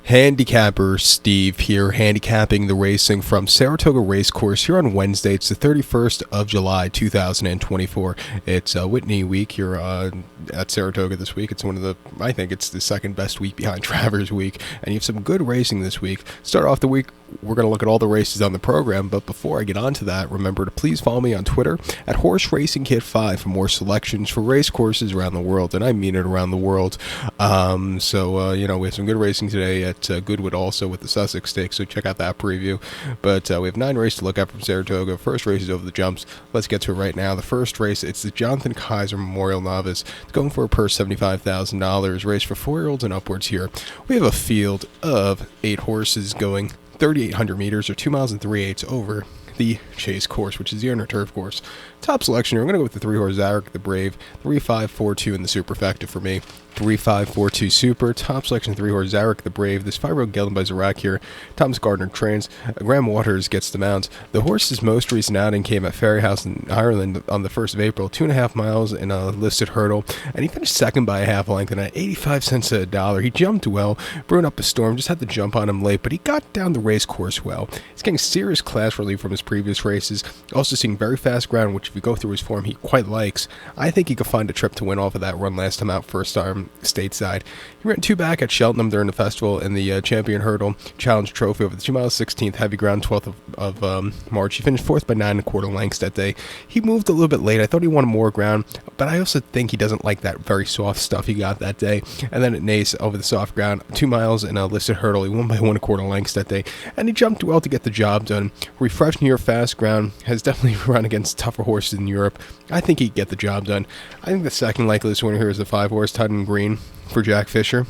Handicapper Steve here, handicapping the racing from Saratoga Racecourse here on Wednesday. It's the 31st of July, 2024. It's Whitney week here at Saratoga this week. It's I think it's the second best week behind Travers week, and you have some good racing this week. Start off the week, we're going to look at all the races on the program, but before I get on to that, remember to please follow me on Twitter at Horse Racing Kit 5 for more selections for race courses around the world, and I mean it around the world. We have some good racing today at Goodwood also with the Sussex Stakes, so check out that preview. But we have 9 races to look at from Saratoga. First race is over the jumps. Let's get to it right now. The first race, it's the Jonathan Kiser Memorial Novice. It's going for a purse $75,000. Race for 4-year-olds and upwards here. We have a field of 8 horses going 3,800 meters or 2 miles and 3/8 over the Chase course, which is the Inner Turf course. Top selection here, I'm going to go with the 3-horse Zarek the Brave, 3-5-4-2 in the superfecta for me. 3-5-4-2 super. Top selection 3-horse Zarek the Brave. This 5-year-old gelded by Zarak here. Thomas Gardner trains. Graham Waters gets the mount. The horse's most recent outing came at Ferryhouse in Ireland on the 1st of April. 2.5 miles in a listed hurdle, and he finished second by a half length and at 85 cents a dollar. He jumped well, brewing up a storm, just had to jump on him late, but he got down the race course well. He's getting serious class relief from his previous races. Also seeing very fast ground, which if you go through his form, he quite likes. I think he could find a trip to win off of that run last time out, first time stateside. He ran 2 back at Cheltenham during the festival in the Champion Hurdle Challenge Trophy over the 2 miles 16th heavy ground 12th of March. He finished 4th by 9 1/4 lengths that day. He moved a little bit late. I thought he wanted more ground, but I also think he doesn't like that very soft stuff he got that day. And then at Nace over the soft ground, 2 miles in a listed hurdle. He won by 1 1/4 lengths that day, and he jumped well to get the job done. Refreshed near fast ground, has definitely run against tougher horses in Europe. I think he'd get the job done. I think the second likeliest winner here is the 5-horse Tudden Green for Jack Fisher.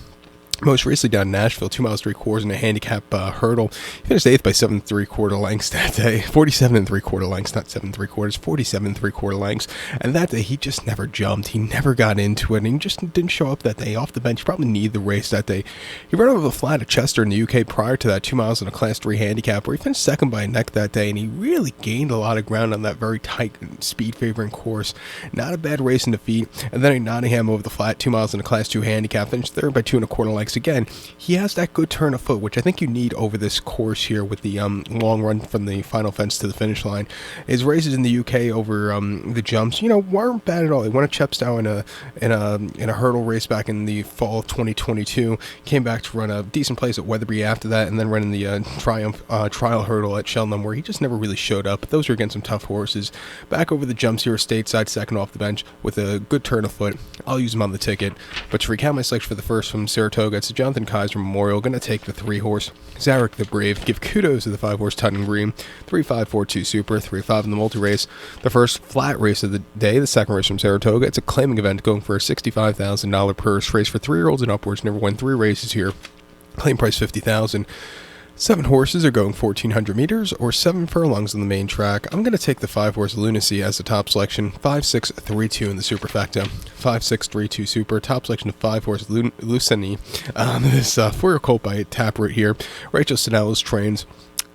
Most recently down in Nashville, 2 miles 3/4 in a handicap hurdle. He finished 8th by 7 3/4 lengths that day. 47 3/4 lengths, not 7 3/4, 47 3/4 lengths. And that day, he just never jumped. He never got into it, and he just didn't show up that day off the bench. He probably needed the race that day. He ran over the flat at Chester in the UK prior to that, 2 miles in a Class 3 handicap, where he finished second by a neck that day, and he really gained a lot of ground on that very tight speed-favoring course. Not a bad race in defeat. And then in Nottingham over the flat, 2 miles in a Class 2 handicap, finished third by 2 1/4 lengths. Again, he has that good turn of foot, which I think you need over this course here with the long run from the final fence to the finish line. His races in the UK over the jumps, weren't bad at all. He won a Chepstow in a hurdle race back in the fall of 2022. Came back to run a decent place at Weatherby after that, and then ran in the Triumph trial hurdle at Cheltenham, where he just never really showed up. But those were against some tough horses. Back over the jumps here, stateside, second off the bench with a good turn of foot. I'll use him on the ticket. But to recount my selection for the first from Saratoga, it's a Jonathan Kiser Memorial. Going to take the 3-horse Zarek the Brave. Give kudos to the 5-horse Tudden Green. 3-5-4-2 super. 3-5 in the multi-race. The first flat race of the day. The second race from Saratoga. It's a claiming event going for a $65,000 purse. Race for 3-year-olds and upwards. Never won 3 races here. Claim price $50,000. 7 horses are going 1,400 meters or 7 furlongs on the main track. I'm going to take the 5-horse Lunacy as the top selection. 5-6-3-2 in the superfecta. 5-6-3-2 super. Top selection of 5-horse Lucini. This 4-year colt by Taproot here. Rachel Sinello's trains.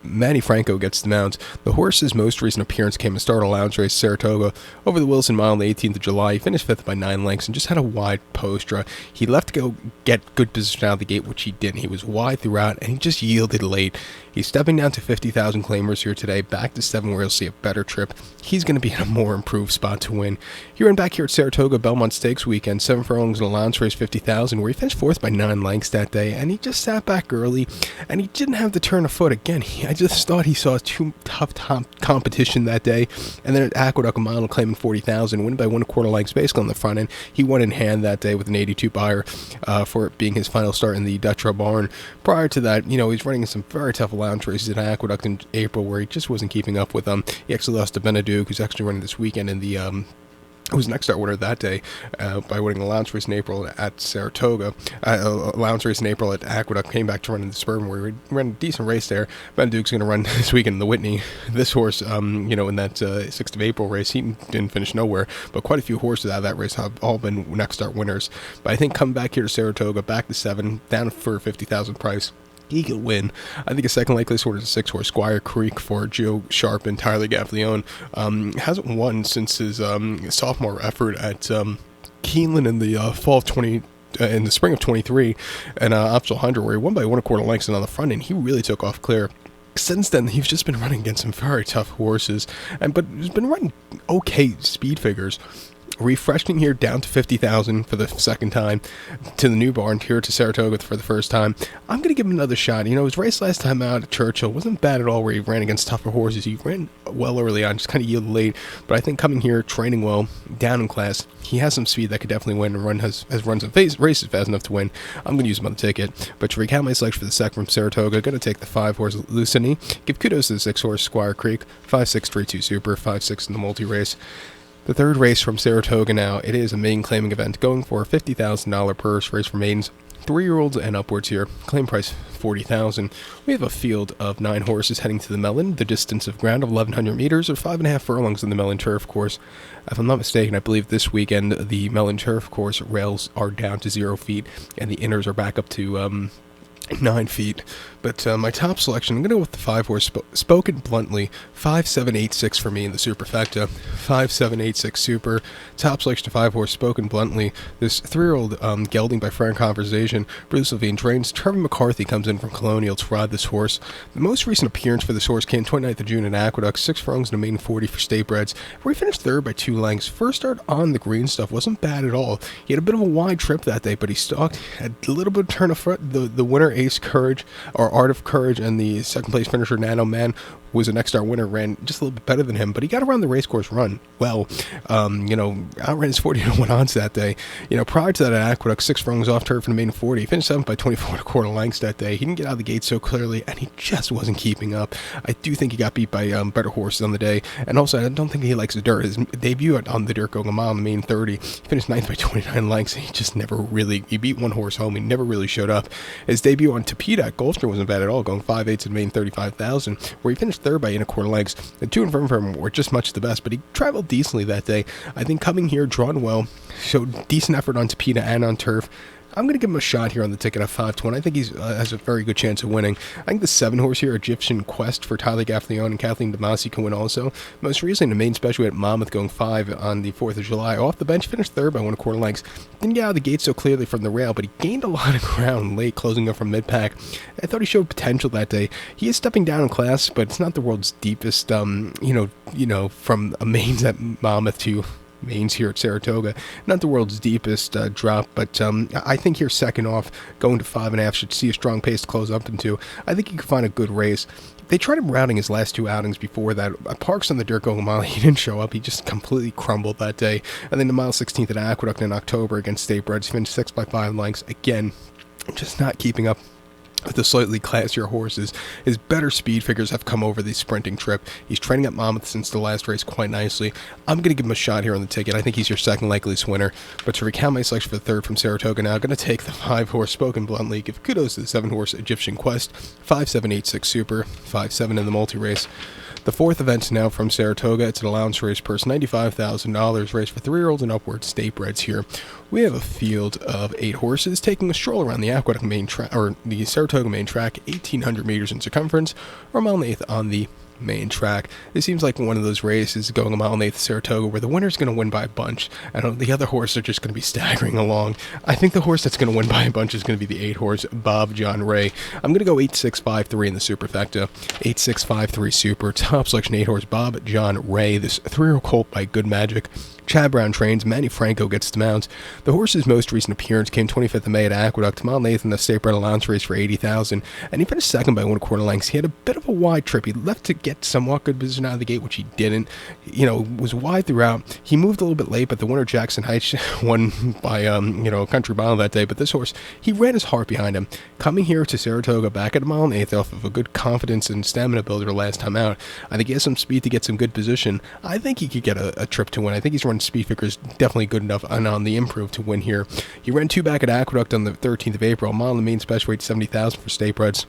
Manny Franco gets the mount. The horse's most recent appearance came at Start Allowance race Saratoga over the Wilson Mile on the 18th of July. He finished 5th by 9 lengths and just had a wide post draw. He left to go get good position out of the gate, which he didn't. He was wide throughout, and he just yielded late. He's stepping down to 50,000 claimers here today, back to 7 where he'll see a better trip. He's going to be in a more improved spot to win. He ran back here at Saratoga Belmont Stakes weekend, 7 furlongs in allowance race 50,000, where he finished 4th by 9 lengths that day, and he just sat back early, and he didn't have the turn of foot. Again, I just thought he saw too tough competition that day, and then at Aqueduct, a mile claiming 40,000, winning by 1 1/4 lengths basically on the front end. He won in hand that day with an 82 buyer for it being his final start in the Dutro Barn. Prior to that, he's running some very tough allowance races at Aqueduct in April where he just wasn't keeping up with them. He actually lost to Beneduc, who's actually running this weekend in the who was next start winner that day by winning the allowance race in April at Saratoga. Allowance race in April at Aqueduct, came back to run in the Suburban where he ran a decent race there. Beneduc's going to run this weekend in the Whitney. This horse, in that 6th of April race, he didn't finish nowhere, but quite a few horses out of that race have all been next start winners. But I think coming back here to Saratoga, back to 7, down for 50,000 price. He could win. I think a second likeliest horse is a 6-horse Squire Creek for Joe Sharp and Tyler Gaffleone. Hasn't won since his sophomore effort at Keeneland in the fall of in the spring of 23 and Optional 100, where he won by 1 1/4 lengths and on the front end, he really took off clear. Since then, he's just been running against some very tough horses, but he's been running okay speed figures. Refreshing here down to 50,000 for the second time, to the new barn here to Saratoga for the first time. I'm going to give him another shot. His race last time out at Churchill wasn't bad at all, where he ran against tougher horses. He ran well early on, just kind of yielded late. But I think coming here, training well, down in class, he has some speed that could definitely win and has run some races fast enough to win. I'm going to use him on the ticket. But to recount my selection for the second from Saratoga, going to take the 5-horse Lucini. Give kudos to the 6-horse Squire Creek, 5-6-3-2 Super, 5-6 in the multi-race. The third race from Saratoga now, it is a maiden claiming event, going for a $50,000 purse race for maidens, 3-year-olds and upwards here. Claim price $40,000. We have a field of 9 horses heading to the Mellon, the distance of ground of 1,100 meters or 5.5 furlongs in the Mellon Turf Course. If I'm not mistaken, I believe this weekend the Mellon Turf Course rails are down to 0 feet and the inners are back up to 9 feet. But my top selection, I'm going to go with the 5-horse Spoken Bluntly, 5-7-8-6 for me in the superfecta, 5-7-8-6 super. Top selection to 5-horse Spoken Bluntly. This 3-year-old gelding by Frank Conversation. Bruce Levine trains. Trevor McCarthy comes in from Colonial to ride this horse. The most recent appearance for this horse came 29th of June at Aqueduct, 6 furlongs and a maiden 40 for state breds, where he finished third by 2 lengths. First start on the green stuff wasn't bad at all. He had a bit of a wide trip that day, but he stalked, had a little bit of turn of front. The winner, Ace Courage, or Art of Courage, and the second place finisher, Nano Man, was a next star winner, ran just a little bit better than him, but he got around the racecourse run well. Outran his 40-1 odds that day. Prior to that at Aqueduct, 6 furlongs off turf in the maiden 40. He finished 7th by 24 1/4 lengths that day. He didn't get out of the gate so clearly, and he just wasn't keeping up. I do think he got beat by better horses on the day, and also I don't think he likes the dirt. His debut on the dirt going a mile in the main 30, he finished 9th by 29 lengths, and he just never really, he beat one horse home, he never really showed up. His debut on Tapeta at Gulfstream wasn't bad at all, going 5/8 to the main 35,000, where he finished third by 8 1/4 lengths. The 2 and for him were just much the best, but he traveled decently that day. I think coming here, drawn well, showed decent effort on Tapeta and on turf. I'm going to give him a shot here on the ticket at 5-1. I think he has a very good chance of winning. I think the 7-horse here, Egyptian Quest for Tyler Gaffleone and Kathleen Damasi, can win also. Most recently, the main special at Monmouth going 5 on the 4th of July. Off the bench, finished third by 1 1/4 lengths. Didn't get out of the gate so clearly from the rail, but he gained a lot of ground late, closing up from mid-pack. I thought he showed potential that day. He is stepping down in class, but it's not the world's deepest, from a mains at Monmouth to mains here at Saratoga. Not the world's deepest drop, but I think here second off, going to 5.5 should see a strong pace to close up into. I think he could find a good race. They tried him routing his last 2 outings before that. Parks on the dirt going a mile, he didn't show up. He just completely crumbled that day. And then the mile 16th at Aqueduct in October against State Breds, he finished 6 by 5 lengths. Again, just not keeping up with the slightly classier horses. His better speed figures have come over the sprinting trip. He's training at Monmouth since the last race quite nicely. I'm going to give him a shot here on the ticket. I think he's your second likeliest winner. But to recount my selection for the third from Saratoga now, I'm going to take the 5-horse Spoken Bluntly. Give kudos to the 7-horse Egyptian Quest, 5-7-8-6 Super, 5-7 in the multi-race. The fourth event now from Saratoga. It's an allowance race purse, $95,000 race for 3-year-olds and upwards state breds here. We have a field of 8 horses taking a stroll around the Aqueduct main track, or the Saratoga main track, 1,800 meters in circumference, or a mile and 1/8 on the main track. It seems like one of those races going a mile and 1/8 Saratoga where the winner's going to win by a bunch, and the other horses are just going to be staggering along. I think the horse that's going to win by a bunch is going to be the 8-horse Bob John Ray. I'm going to go 8-6-5-3 in the superfecta, 8-6-5-3 super. Top selection 8-horse Bob John Ray. This 3-year-old colt by Good Magic. Chad Brown trains. Manny Franco gets the mounts. The horse's most recent appearance came 25th of May at Aqueduct, mile and 1/8 in the state bred allowance race for $80,000, and he finished second by 1 1/4 lengths. He had a bit of a wide trip. He left to get somewhat good position out of the gate, which he didn't. Was wide throughout. He moved a little bit late, but the winner Jackson Heights won by a country mile that day. But this horse, he ran his heart behind him. Coming here to Saratoga back at a mile and 1/8 off of a good confidence and stamina builder last time out. I think he has some speed to get some good position. I think he could get a trip to win. I think he's running speed figures definitely good enough and on the improve to win here. He ran 2 back at Aqueduct on the 13th of April, mile in the main special weight, $70,000 for state breds.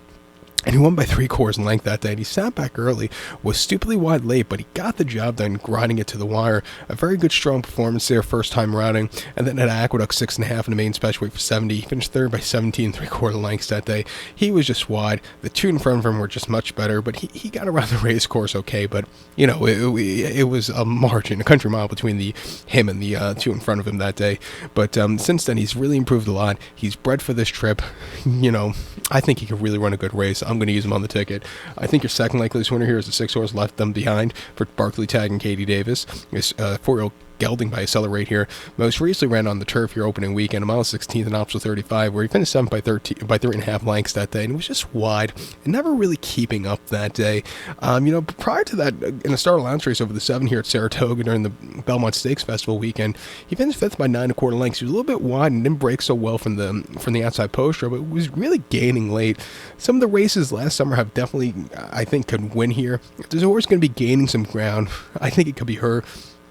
And he won by 3/4 length that day, and he sat back early, was stupidly wide late, but he got the job done, grinding it to the wire. A very good, strong performance there, first time routing. And then at Aqueduct, 6.5 in the main special weight for 70. He finished third by 17 3/4 lengths that day. He was just wide. The two in front of him were just much better, but he got around the race course okay. But, you know, it was a margin, a country mile between him and the two in front of him that day. But since then, he's really improved a lot. He's bred for this trip. You know, I think he could really run a good race. I'm going to use him on the ticket. I think your second likeliest winner here is the 6-horse Left Them Behind for Barkley Tag and Katie Davis. It's 4-year-old gelding by Accelerate here. Most recently ran on the turf here opening weekend, a mile 16th and optional 35, where he finished 7th by 3.5 lengths that day, and it was just wide and never really keeping up that day. You know, prior to that, in the Star Allowance race over the 7 here at Saratoga during the Belmont Stakes Festival weekend, he finished 5th by 9.25 lengths. He was a little bit wide and didn't break so well from the outside post row, but was really gaining late. Some of the races last summer have definitely, I think, could win here. If there's a horse going to be gaining some ground, I think it could be her.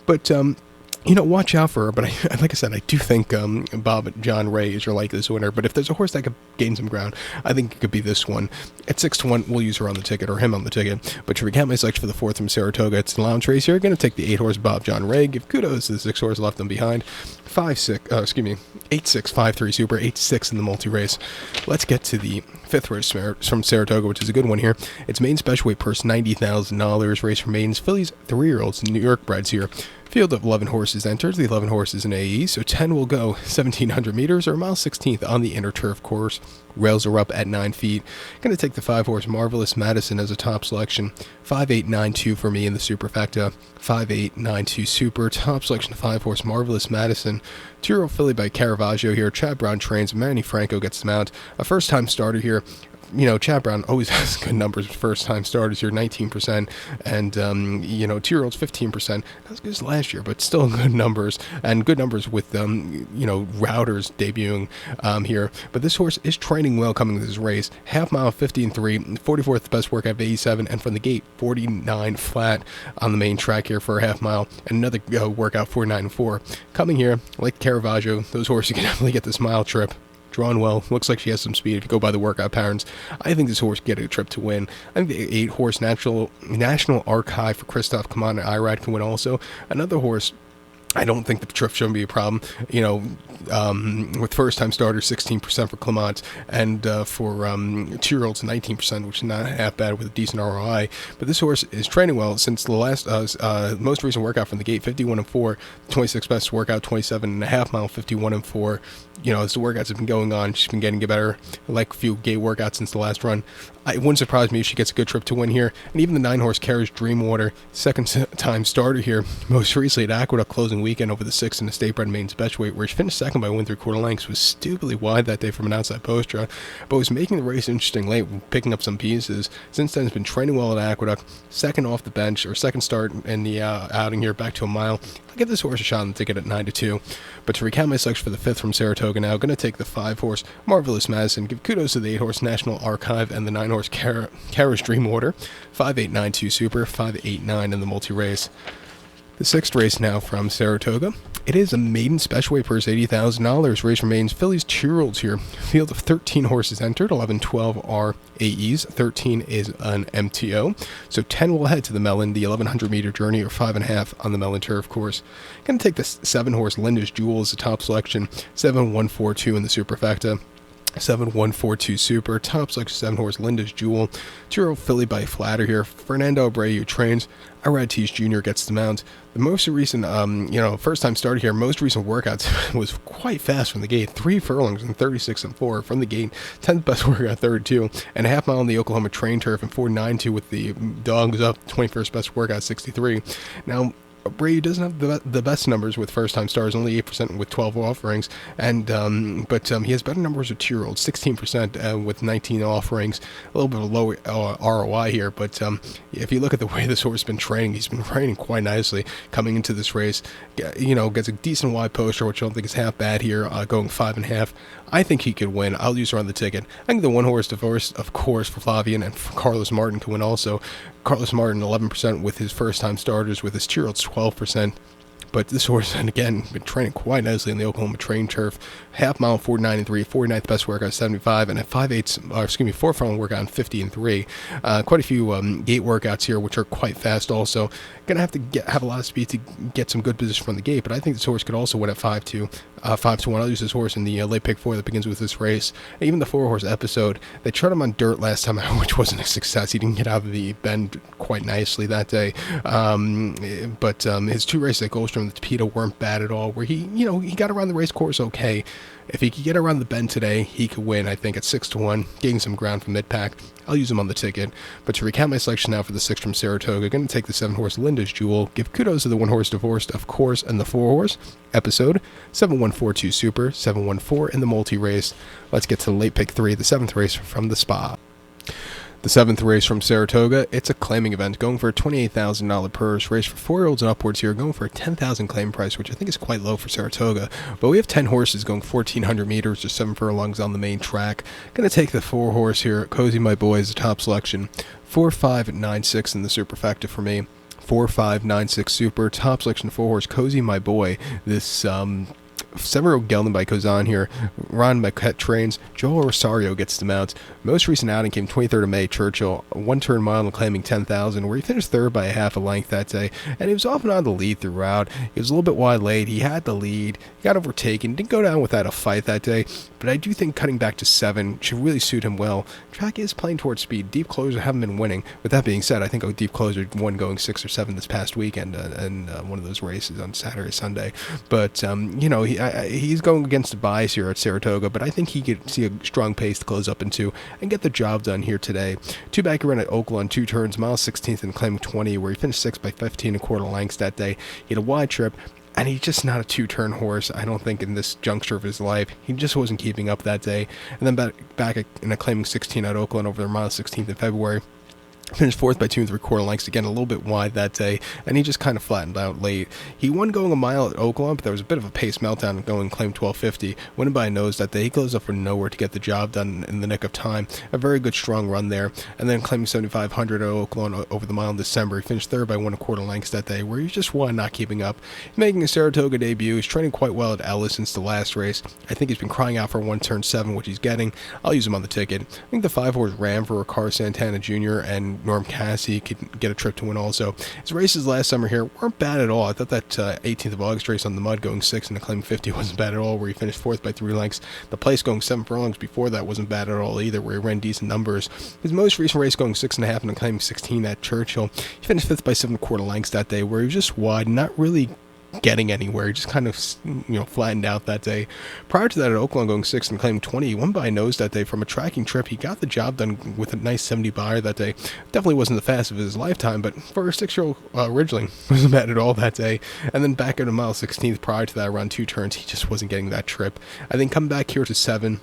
But you know, watch out for her. But like I said, I do think Bob John Ray is your likeliest winner. But if there's a horse that could gain some ground, I think it could be this one. At 6-1, we'll use her on the ticket, or him on the ticket. But to recap my selection for the 4th from Saratoga, it's the allowance race here. Going to take the 8-horse Bob John Ray. Give kudos to the 6-horse Left Them Behind. 8-6-5-3 Super, 8-6 in the multi-race. Let's get to the 5th race from Saratoga, which is a good one here. It's main special weight purse, $90,000. Race for maidens, fillies, 3-year-olds, New York breds here. Field of 11 horses enters, the 11 horses in AE, so 10 will go 1,700 meters or a mile 16th on the inner turf course. Rails are up at 9 feet. Going to take the 5-horse Marvelous Madison as a top selection. 5-8-9-2 for me in the superfecta. 5-8-9-2 super. Top selection 5-horse Marvelous Madison. 2-year-old filly by Caravaggio here. Chad Brown trains. Manny Franco gets the mount. A first-time starter here. You know, Chad Brown always has good numbers with first-time starters here, 19%, and, you know, 2-year-olds, 15%. Not as good as last year, but still good numbers, and good numbers with, you know, routers debuting here. But this horse is training well coming to this race. Half mile, 15-3, 44th best workout of 87, and from the gate, 49 flat on the main track here for a half mile, and another workout, 49-4. Coming here, like Caravaggio, those horses can definitely get this mile trip. Drawn well. Looks like she has some speed if you go by the workout patterns. I think this horse can get a trip to win. I think the 8-horse National Archive for Christoph Kaman and Irad can win also. Another horse, I don't think the trip shouldn't be a problem. You know, with first-time starters, 16% for Clement, and for 2-year-olds, 19%, which is not half bad with a decent ROI. But this horse is training well since the last most recent workout from the gate, 51-4, 26th best workout, 27.5 mile, 51-4. You know, as the workouts have been going on, she's been getting better. Like a few gate workouts since the last run. It wouldn't surprise me if she gets a good trip to win here. And even the 9-horse Carriage Dreamwater, second-time starter here, most recently at Aqueduct closing weekend over the 6th in the State Bred main special weight, where she finished second by 1 3/4 lengths, was stupidly wide that day from an outside post route, but was making the race interesting late, picking up some pieces. Since then, has been training well at Aqueduct, second off the bench, or second start in the outing here, back to a mile. I'll give this horse a shot on the ticket at 9-2. But to recount my selection for the 5th from Saratoga now, going to take the 5-horse Marvelous Madison, give kudos to the 8-horse National Archive and the 9-horse Carriage Dreamwater, 5-8-9-2 Super, 5-8-9 in the multi-race. The 6th race now from Saratoga. It is a maiden special weight purse, $80,000. Race remains fillies, 2-year-olds here. Field of 13 horses entered. 11, 12 are AEs. 13 is an MTO. So 10 will head to the Mellon, the 1,100-meter journey, or 5.5 on the Mellon turf course. Going to take the 7-horse Linda's Jewel as the top selection. 7-1-4-2 in the superfecta. 7-1-4-2 Super, top selection 7-horse Linda's Jewel, 2-year-old filly by Flatter here. Fernando Abreu trains. Irad Tees Jr. gets the mount. The most recent, first-time starter here, most recent workouts was quite fast from the gate. 3 furlongs and 36-4 from the gate. 10th best workout, 32, and a half mile on the Oklahoma train turf, and 4.92 with the dogs up. 21st best workout, 63. Now, Abreu doesn't have the best numbers with first-time stars, only 8% with 12 offerings, and but he has better numbers with 2-year-olds, 16% with 19 offerings. A little bit of a low ROI here, but if you look at the way this horse has been training, he's been training quite nicely coming into this race. You know, gets a decent wide poster, which I don't think is half bad here, going 5.5. I think he could win. I'll use her on the ticket. I think the 1-horse Divorce, of course, for Flavian and for Carlos Martin can win also. Carlos Martin, 11% with his first-time starters, with his 2-year-olds, 12%. But this horse, and again, been training quite nicely in the Oklahoma train turf. Half mile 49 and 3, 49th best workout 75, and a 4 furlong workout on 50 and 3. Quite a few gate workouts here, which are quite fast. Also, gonna have to have a lot of speed to get some good position from the gate. But I think this horse could also win at 5-2, 5-1. I'll use this horse in the late pick 4 that begins with this race. And even the 4-horse episode, they tried him on dirt last time out, which wasn't a success. He didn't get out of the bend quite nicely that day. But his 2 races at Goldstrom and the Tapeta weren't bad at all. Where he got around the race course okay. If he could get around the bend today, he could win, I think, at 6-1, gaining some ground from mid-pack. I'll use him on the ticket. But to recap my selection now for the 6 from Saratoga, going to take the 7-horse Linda's Jewel, give kudos to the 1-horse Divorced, of course, and the 4-horse episode, 7142 Super, 714 in the multi-race. Let's get to the late pick 3, the 7th race from the Spa. The 7th race from Saratoga, it's a claiming event, going for a $28,000 purse. Race for 4-year-olds and upwards here, going for a $10,000 claim price, which I think is quite low for Saratoga. But we have 10 horses going 1,400 meters or 7 furlongs on the main track. Going to take the 4-horse here, Cozy My Boy, as the top selection. 4-5-9-6 in the superfecta for me. 4-5-9-6 super, top selection 4-horse, Cozy My Boy. This 7-year-old gelding by Kozan here. Ron Maquette trains. Joel Rosario gets the mounts. Most recent outing came 23rd of May, Churchill. 1-turn mile and claiming 10,000, where he finished 3rd by a half a length that day. And he was off and on the lead throughout. He was a little bit wide late. He had the lead. He got overtaken. Didn't go down without a fight that day. But I do think cutting back to 7 should really suit him well. Track is playing towards speed. Deep closer haven't been winning. With that being said, I think a deep closer won going 6 or 7 this past weekend and one of those races on Saturday, Sunday. But, he's going against the bias here at Saratoga, but I think he could see a strong pace to close up into and get the job done here today. 2-back run at Oakland on 2 turns, mile 16th and claiming 20, where he finished 6th by 15 1/4 lengths that day. He had a wide trip, and he's just not a 2-turn horse, I don't think, in this juncture of his life. He just wasn't keeping up that day. And then back in a claiming 16 at Oakland over their mile 16th in February. Finished 4th by 2 3/4 lengths, again a little bit wide that day, and he just kind of flattened out late. He won going a mile at Oakland, but there was a bit of a pace meltdown going claim 1250. Winning by a nose that day, he closed up for nowhere to get the job done in the nick of time. A very good strong run there, and then claiming 7,500 at Oakland over the mile in December. He finished 3rd by 1 1/4 lengths that day, where he just won, not keeping up. He's making a Saratoga debut. He's training quite well at Ellis since the last race. I think he's been crying out for 1-turn 7, which he's getting. I'll use him on the ticket. I think the 5-horse Ram for Ricardo Santana Jr. and Norm Cassie could get a trip to win also. His races last summer here weren't bad at all. I thought that 18th of August race on the mud going 6 and the claim 50 wasn't bad at all, where he finished 4th by 3 lengths. The place going 7 furlongs before that wasn't bad at all either, where he ran decent numbers. His most recent race going 6.5 and the claim 16 at Churchill. He finished 5th by 7 1/4 lengths that day, where he was just wide, not really getting anywhere. He just kind of flattened out that day. Prior to that at Oakland going 6 and claiming 20, he won by a nose that day from a tracking trip. He got the job done with a nice 70 buyer that day. Definitely wasn't the fastest of his lifetime, but for a 6-year-old Ridgeling, wasn't bad at all that day. And then back at a mile 16th prior to that around 2 turns, he just wasn't getting that trip. I think come back here to 7,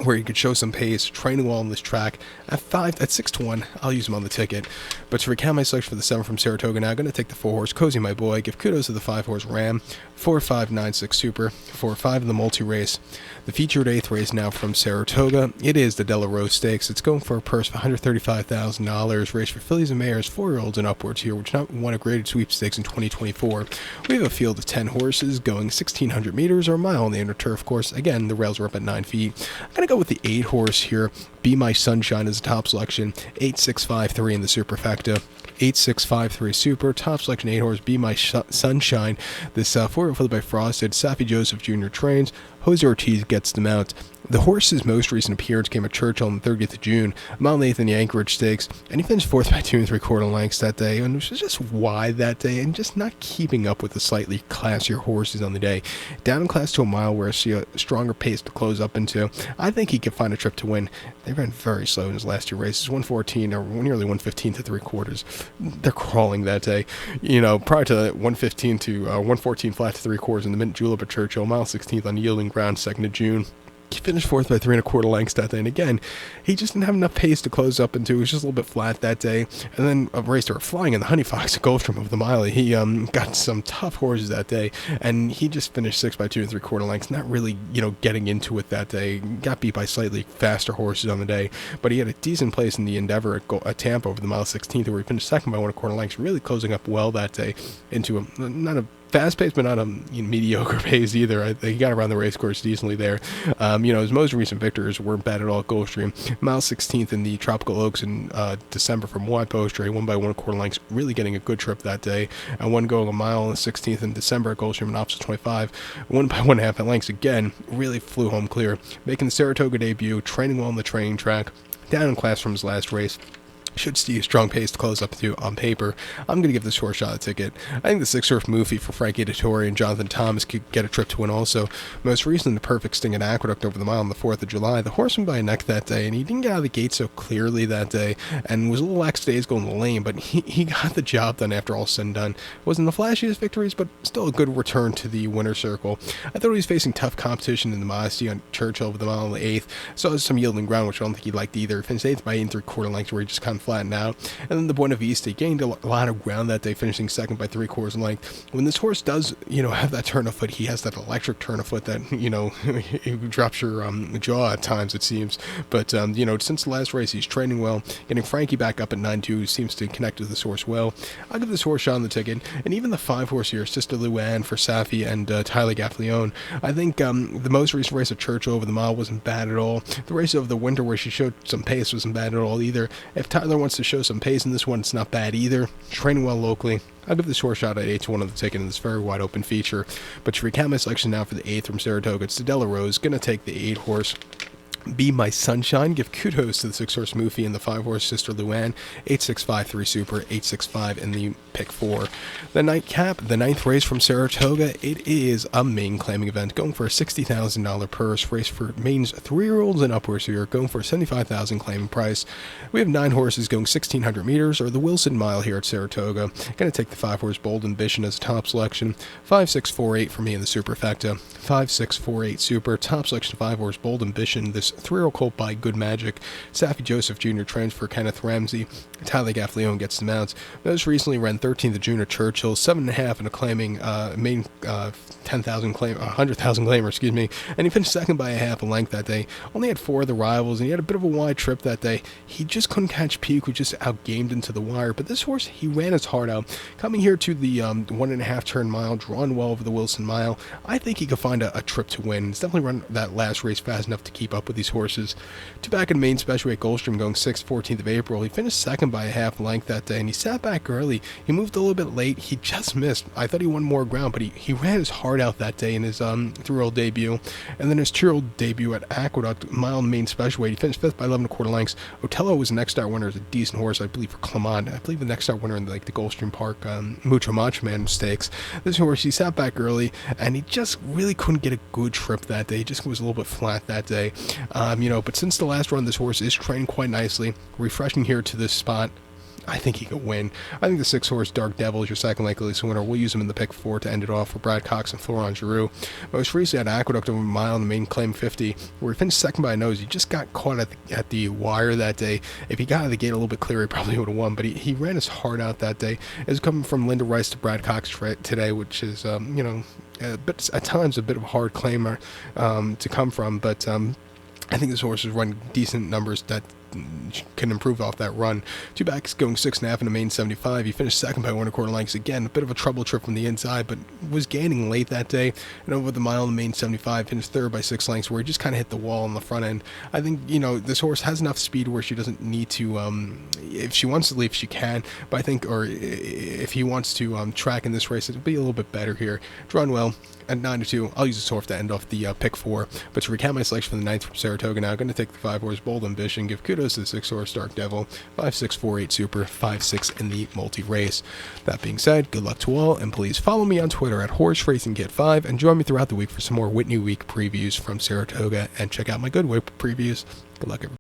where he could show some pace, training well on this track. At 6-1, I'll use him on the ticket. But to recount my selection for the 7 from Saratoga, now I'm going to take the 4-horse Cozy My Boy, give kudos to the 5-horse Ram, 4-5-9-6 Super, 4-5 in the multi-race. The featured 8th race now from Saratoga, it is the Della Rose Stakes. It's going for a purse of $135,000, race for fillies and mares, 4-year-olds and upwards here, which not won a graded sweepstakes in 2024. We have a field of 10 horses going 1,600 meters or a mile on the inner turf course. Again, the rails are up at 9 feet. I'm going to go with the 8-horse here, Be My Sunshine as a top selection, 8-6-5-3 in the superfecta. 8-6-5-3 Super, top selection 8-horse, Be My Sunshine. This 4-year-old followed by Frosted, Safi Joseph Jr. trains. Jose Ortiz gets the mount. The horse's most recent appearance came at Churchill on the 30th of June, mile 8th in the Anchorage Stakes, and he finished 4th by 2 3/4 lengths that day, and was just wide that day, and just not keeping up with the slightly classier horses on the day. Down in class to a mile, where I see a stronger pace to close up into. I think he could find a trip to win. They ran very slow in his last 2 races, 114 or nearly 115 to 3/4. They're crawling that day. Prior to 115 to 114 flat to 3/4 in the Mint Julep at Churchill, mile 16th on yielding ground, 2nd of June. He finished 4th by 3 1/4 lengths that day, and again, he just didn't have enough pace to close up into. He was just a little bit flat that day, and then a race they were flying in the Honey Fox at Goldstrom over the mile. He got some tough horses that day, and he just finished 6 by 2 3/4 lengths, not really, getting into it that day. Got beat by slightly faster horses on the day, but he had a decent place in the Endeavor at Tampa over the mile 16th, where he finished 2nd by 1 1/4 lengths, really closing up well that day into not a fast pace, but not a mediocre pace either. I think he got around the race course decently there. His most recent victories weren't bad at all at Gulfstream. Mile 16th in the Tropical Oaks in December from wide poster. He won by 1/4 lengths, really getting a good trip that day. And one going a mile on the 16th in December at Gulfstream in opposite 25. Won by 1.5 lengths again. Really flew home clear. Making the Saratoga debut, training well on the training track. Down in class from his last race. Should see a strong pace to close up to on paper. I'm going to give this horse shot a ticket. I think the 6-horse Moofy for Frankie Dettori and Jonathan Thomas could get a trip to win also. Most recently, the Perfect Sting at Aqueduct over the mile on the 4th of July. The horse went by a neck that day, and he didn't get out of the gate so clearly that day, and was a little lax days going the lane, but he got the job done after all said and done. Wasn't the flashiest victories, but still a good return to the winner's circle. I thought he was facing tough competition in the Modesty on Churchill over the mile on the 8th. Saw some yielding ground, which I don't think he liked either. Finished 8th by 8 3/4 lengths, where he just kind of flattened out. And then the Buena Vista gained a lot of ground that day, finishing second by 3/4 length. When this horse does, have that turn of foot, he has that electric turn of foot that, it drops your jaw at times, it seems. But, since the last race, he's training well. Getting Frankie back up at 9-2 seems to connect with this horse well. I'll give this horse shot on the ticket. And even the 5-horse here, Sister Luann for Safi and Tyler Gaffleone. I think the most recent race at Churchill over the mile wasn't bad at all. The race over the winter where she showed some pace wasn't bad at all either. If Tyler wants to show some pace in this one, it's not bad either. Training well locally. I'll give this horse shot at 8-1 on the ticket in this very wide open feature. But to recap my selection now for the 8th from Saratoga, it's Della Rose. Going to take the 8-horse. Be My Sunshine. Give kudos to the 6-horse Moofy and the 5-horse Sister Luann. 8-6-5-3 Super, 8-6-5 in the pick 4. The nightcap, the 9th race from Saratoga. It is a main claiming event, going for a $60,000 purse. Race for maidens 3-year-olds and upwards here, going for a $75,000 claiming price. We have 9 horses going 1,600 meters, or the Wilson Mile here at Saratoga. Going to take the 5-horse Bold Ambition as a top selection. 5-6-4-8 for me in the superfecta. 5-6-4-8 Super, top selection 5-horse Bold Ambition. This 3-year-old colt by Good Magic. Safi Joseph Jr. trains for Kenneth Ramsey. Tyler Gaffleone gets the mounts. Most recently ran 13th at June at Churchill, 7.5 in a claiming main 10,000 claim, 100,000 claimer, excuse me. And he finished second by a half a length that day. Only had 4 of the rivals, and he had a bit of a wide trip that day. He just couldn't catch Peak, who just outgamed into the wire. But this horse, he ran his heart out. Coming here to the 1.5 turn mile, drawn well over the Wilson Mile. I think he could find a trip to win. He's definitely run that last race fast enough to keep up with these horses. 2 back in main special at Gulfstream going 6th, 14th of April. He finished second by a half length that day, and he sat back early. He moved a little bit late. He just missed. I thought he won more ground, but he ran his heart out that day in his 3-year-old debut. And then his 2-year-old debut at Aqueduct, mile in main special weight. He finished 5th by 11.25 lengths. Otello was the next star winner. Is a decent horse, I believe, for Clement. I believe the next star winner in the Gulfstream Park Mucho Macho Man Stakes. This horse, he sat back early, and he just really couldn't get a good trip that day. He just was a little bit flat that day. But since the last run, this horse is training quite nicely. Refreshing here to this spot. I think he could win. I think the 6-horse Dark Devil is your second likeliest winner. We'll use him in the pick 4 to end it off for Brad Cox and Florent Giroux. Most recently at Aqueduct over a mile in the main claim 50, where he finished second by a nose. He just got caught at the wire that day. If he got out of the gate a little bit clearer, he probably would have won, but he ran his heart out that day. It's coming from Linda Rice to Brad Cox today, which is, at times a bit of a hard claimer to come from, but I think this horse has run decent numbers that can improve off that run. 2 backs going 6.5 in the main 75. He finished second by 1.25 lengths. Again, a bit of a trouble trip from the inside, but was gaining late that day. And over the mile in the main 75, finished third by 6 lengths, where he just kind of hit the wall on the front end. I think, this horse has enough speed where she doesn't need to, if she wants to leave, she can. But I think, or if he wants to track in this race, it'll be a little bit better here. Drawn well. At 9-2, I'll use this horse to end off the pick 4. But to recap my selection for the 9th from Saratoga now, I'm going to take the 5-horse Bold Ambition, give kudos to the 6-horse Dark Devil, 5-6-4-8 Super, 5-6 in the multi-race. That being said, good luck to all, and please follow me on Twitter at HorseRacingKit5, and join me throughout the week for some more Whitney Week previews from Saratoga, and check out my Good Week previews. Good luck, everybody.